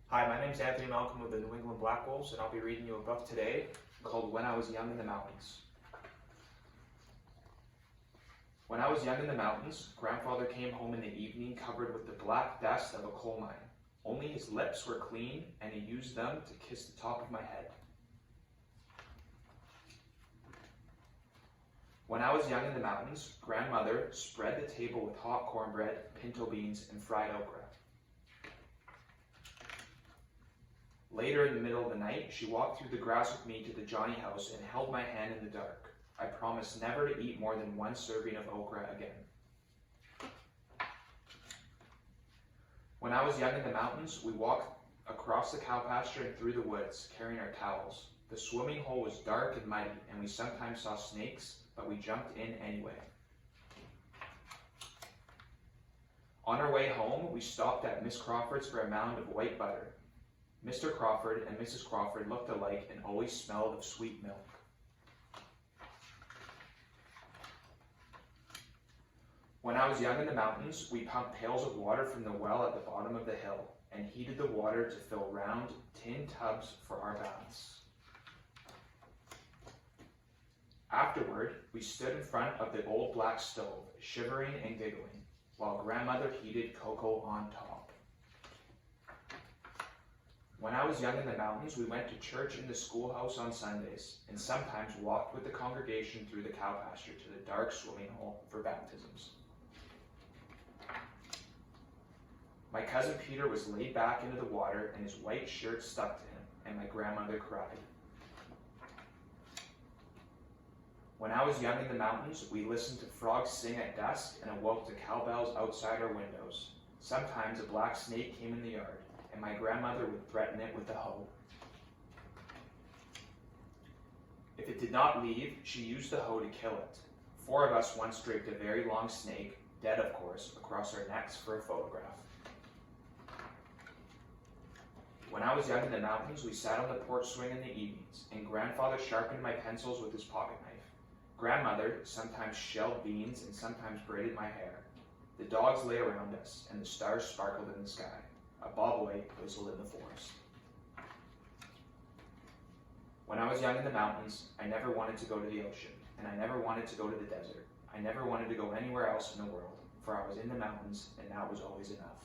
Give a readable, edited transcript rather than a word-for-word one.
Hi, my name is Anthony Malcom with the New England Black Wolves, and I'll be reading you a book today called When I Was Young in the Mountains. When I was young in the mountains, Grandfather came home in the evening covered with the black dust of a coal mine. Only his lips were clean, and he used them to kiss the top of my head. When I was young in the mountains, Grandmother spread the table with hot cornbread, pinto beans, and fried okra. Later in the middle of the night, she walked through the grass with me to the Johnny house and held my hand in the dark. I promised never to eat more than one serving of okra again. When I was young in the mountains, we walked across the cow pasture and through the woods, carrying our towels. The swimming hole was dark and muddy, and we sometimes saw snakes, but we jumped in anyway. On our way home, we stopped at Miss Crawford's for a mound of white butter. Mr. Crawford and Mrs. Crawford looked alike and always smelled of sweet milk. When I was young in the mountains, we pumped pails of water from the well at the bottom of the hill and heated the water to fill round tin tubs for our baths. Afterward, we stood in front of the old black stove, shivering and giggling, while Grandmother heated cocoa on top. When I was young in the mountains, we went to church in the schoolhouse on Sundays, and sometimes walked with the congregation through the cow pasture to the dark swimming hole for baptisms. My cousin Peter was laid back into the water, and his white shirt stuck to him, and my grandmother cried. When I was young in the mountains, we listened to frogs sing at dusk and awoke to cowbells outside our windows. Sometimes a black snake came in the yard, and my grandmother would threaten it with a hoe. If it did not leave, she used the hoe to kill it. 4 of us once draped a very long snake, dead of course, across our necks for a photograph. When I was young in the mountains, we sat on the porch swing in the evenings, and Grandfather sharpened my pencils with his pocket knife. Grandmother sometimes shelled beans and sometimes braided my hair. The dogs lay around us, and the stars sparkled in the sky. A bobwhite whistled in the forest. When I was young in the mountains, I never wanted to go to the ocean, and I never wanted to go to the desert. I never wanted to go anywhere else in the world, for I was in the mountains, and that was always enough.